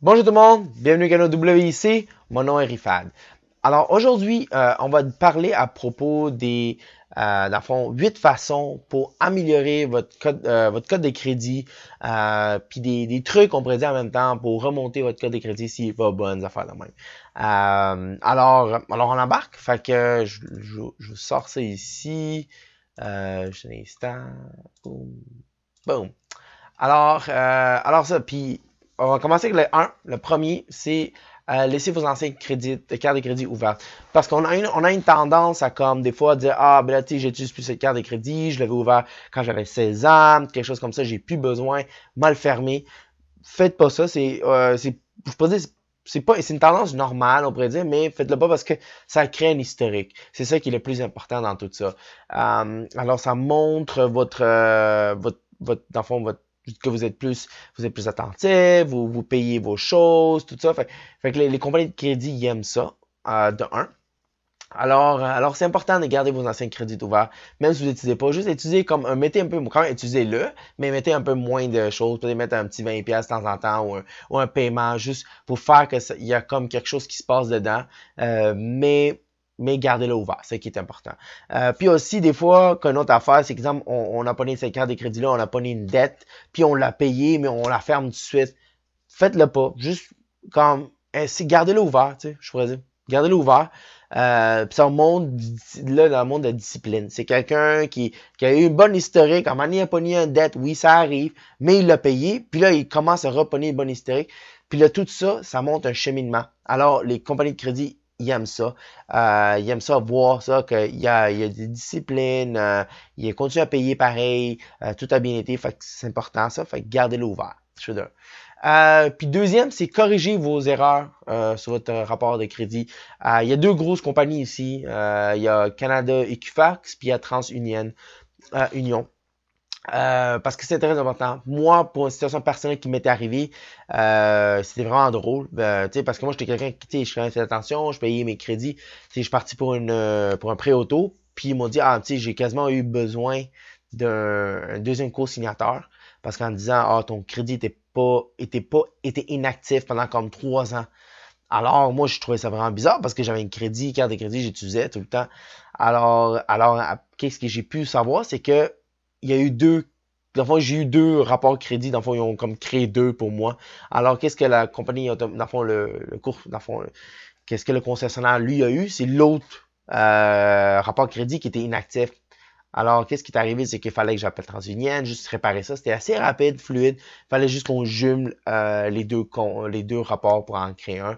Bonjour tout le monde, bienvenue au canal WIC, mon nom est Rifad. Alors aujourd'hui, on va parler à propos dans le fond, 8 façons pour améliorer votre code de crédit, puis des trucs, on pourrait dire en même temps, pour remonter votre code de crédit s'il va bonnes affaires de même. Alors on embarque, fait que je sors ça ici, juste un instant, boum, boum. Alors ça, puis on va commencer avec le 1. Le premier, c'est laisser vos anciens cartes de crédit ouvertes. Parce qu'on a une tendance à comme des fois dire ah ben là tu sais j'utilise plus cette carte de crédit, je l'avais ouvert quand j'avais 16 ans, quelque chose comme ça, j'ai plus besoin, mal fermé. Faites pas ça, je peux dire c'est une tendance normale, on pourrait dire, mais faites-le pas parce que ça crée un historique. C'est ça qui est le plus important dans tout ça. Alors, ça montre dans le fond, que vous êtes plus attentif, vous payez vos choses, tout ça. Fait que les compagnies de crédit ils aiment ça, de un. Alors c'est important de garder vos anciens crédits ouverts, même si vous n'utilisez pas. Juste utiliser mettez un peu, quand même, utilisez-le, mais mettez un peu moins de choses. Peut-être mettre un petit 20$ de temps en temps ou un paiement, juste pour faire il y a comme quelque chose qui se passe dedans. Mais gardez-le ouvert, c'est ce qui est important. Puis aussi, des fois, qu'une autre affaire, c'est exemple, on a pogné cette carte de crédit-là, on a pogné une dette, puis on l'a payé, mais on la ferme tout de suite. Faites-le pas. Juste comme, gardez-le ouvert, tu sais, je pourrais dire. Gardez-le ouvert. Puis ça montre là dans le monde de la discipline. C'est quelqu'un qui a eu une bonne historique. À un moment donné, il a pogné une dette, oui, ça arrive, mais il l'a payé. Puis là, il commence à repogner une bonne historique. Puis là, tout ça, ça montre un cheminement. Alors, les compagnies de crédit, ils aiment ça. Ils aiment ça voir ça, il y a des disciplines, il continue à payer pareil, tout a bien été. Fait que c'est important ça. Fait que gardez-le ouvert. Puis deuxième, c'est corriger vos erreurs sur votre rapport de crédit. Il y a deux grosses compagnies ici. Il y a Canada Equifax, puis il y a TransUnion. Union. Parce que c'est très important. Moi, pour une situation personnelle qui m'était arrivée, c'était vraiment drôle. Parce que moi, j'étais quelqu'un qui, je faisais attention, je payais mes crédits. Je suis parti pour un prêt auto, puis ils m'ont dit, j'ai quasiment eu besoin d'un deuxième co-signateur. Parce qu'en disant, ton crédit était inactif pendant comme 3 ans. Alors, moi, je trouvais ça vraiment bizarre parce que j'avais une carte de crédit, j'utilisais tout le temps. Alors, qu'est-ce que j'ai pu savoir, c'est que il y a eu dans le fond, j'ai eu deux rapports crédit. Dans le fond, ils ont comme créé deux pour moi. Alors, qu'est-ce que la compagnie, dans le fond, le cours, dans le fond, qu'est-ce que le concessionnaire, lui, a eu? C'est l'autre rapport crédit qui était inactif. Alors, qu'est-ce qui est arrivé? C'est qu'il fallait que j'appelle TransUnion, juste réparer ça. C'était assez rapide, fluide. Il fallait juste qu'on jume les deux rapports pour en créer un.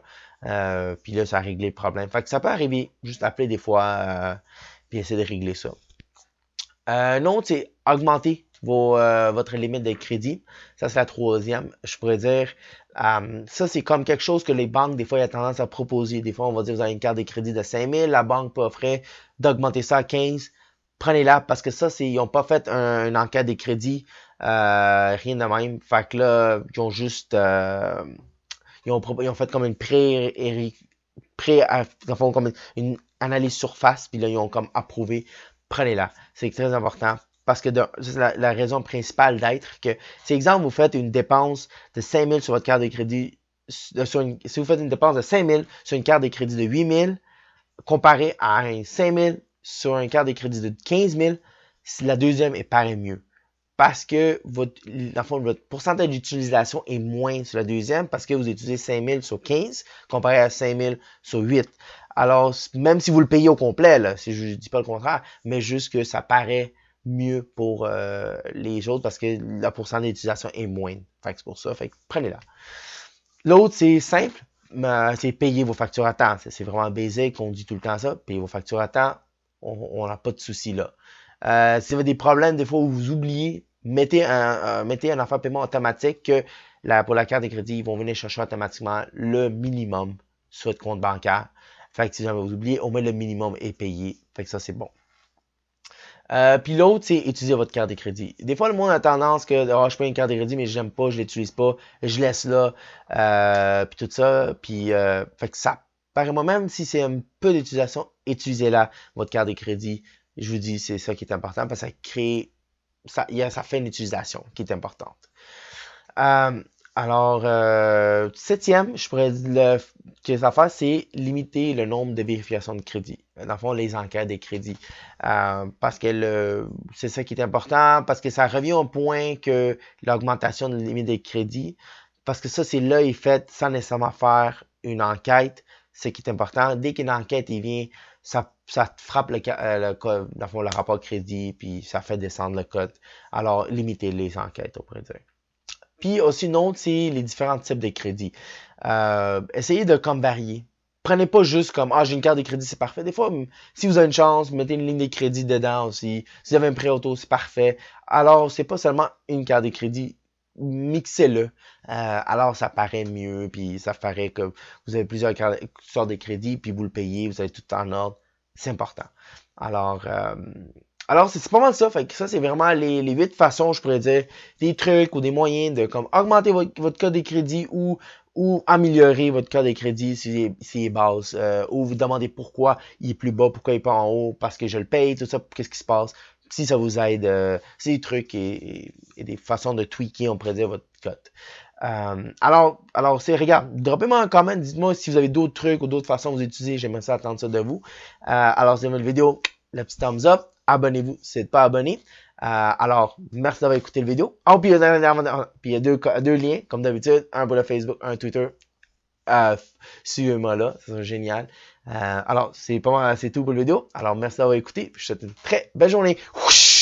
Puis là, ça a réglé le problème. Fait que ça peut arriver, juste appeler des fois, puis essayer de régler ça. Non, c'est augmenter votre limite de crédit. Ça, c'est la troisième. Je pourrais dire, ça, c'est comme quelque chose que les banques, des fois, ils ont tendance à proposer. Des fois, on va dire, vous avez une carte de crédit de 5000, la banque peut offrir d'augmenter ça à 15. Prenez-la parce que ça, ils n'ont pas fait une enquête des crédits, rien de même. Fait que là, ils ont juste, ils ont fait comme une comme une analyse surface, puis là, ils ont comme approuvé. Prenez-la. C'est très important. Parce que c'est la raison principale d'être que, si exemple, vous faites une dépense de 5000 sur votre carte de crédit, si vous faites une dépense de 5000 sur une carte de crédit de 8000, comparé à un 5000 sur une carte de crédit de 15 000, la deuxième est pareil mieux. Parce que votre pourcentage d'utilisation est moins sur la deuxième parce que vous utilisez 5000 sur 15 comparé à 5000 sur 8. Alors, même si vous le payez au complet, là, si je ne dis pas le contraire, mais juste que ça paraît mieux pour les autres parce que le pourcentage d'utilisation est moindre. Fait que c'est pour ça. Fait que prenez-la. L'autre, c'est simple. C'est payer vos factures à temps. C'est vraiment basic, on dit tout le temps ça. Payer vos factures à temps, on n'a pas de souci là. Si vous avez des problèmes, des fois où vous oubliez, mettez un affaire de paiement automatique que pour la carte de crédit, ils vont venir chercher automatiquement le minimum sur votre compte bancaire. Fait que si jamais vous oubliez, au moins le minimum est payé. Fait que ça, c'est bon. Puis l'autre, c'est utiliser votre carte de crédit. Des fois, le monde a tendance que je paye une carte de crédit, mais j'aime pas, je l'utilise pas, je laisse là, puis tout ça. Puis fait que ça, par moi-même, si c'est un peu d'utilisation, utilisez-la, votre carte de crédit. Je vous dis, c'est ça qui est important parce que ça fait une utilisation qui est importante. Alors, septième, je pourrais dire que ça fait, c'est limiter le nombre de vérifications de crédit. Dans le fond, les enquêtes des crédits. Parce que c'est ça qui est important, parce que ça revient au point que l'augmentation de la limite des crédits, parce que ça, c'est là, est fait sans nécessairement faire une enquête. Ce qui est important, dès qu'une enquête il vient, ça te frappe dans le fond, le rapport de crédit, puis ça fait descendre le code. Alors, limiter les enquêtes, on pourrait dire. Puis aussi une autre, c'est les différents types de crédits. Essayez de comme varier. Prenez pas juste comme ah j'ai une carte de crédit, c'est parfait. Des fois, si vous avez une chance, mettez une ligne de crédit dedans aussi. Si vous avez un prêt auto, c'est parfait. Alors, c'est pas seulement une carte de crédit, mixez-le. Alors, ça paraît mieux, puis ça paraît que vous avez plusieurs sortes de crédits, puis vous le payez, vous avez tout en ordre. C'est important. Alors, alors, c'est pas mal ça. Fait que ça, c'est vraiment les 8 façons, je pourrais dire, des trucs ou des moyens de comme augmenter votre code de crédit ou améliorer votre code de crédit si est basse. Ou vous demandez pourquoi il est plus bas, pourquoi il est pas en haut, parce que je le paye, tout ça, qu'est-ce qui se passe. Si ça vous aide, c'est des trucs et des façons de tweaker, on pourrait dire, votre code. Alors regarde, droppez-moi un comment, dites-moi si vous avez d'autres trucs ou d'autres façons de vous utiliser, j'aimerais ça attendre ça de vous. Alors, si vous aimez la vidéo, le petit thumbs up, abonnez-vous si vous n'êtes pas abonné. Alors, merci d'avoir écouté la vidéo. Oh, puis il y a deux liens, comme d'habitude, un pour le Facebook, un Twitter. Suivez-moi là, c'est génial. Alors, c'est pas mal, c'est tout pour la vidéo. Alors, merci d'avoir écouté. Je vous souhaite une très belle journée. Whoosh!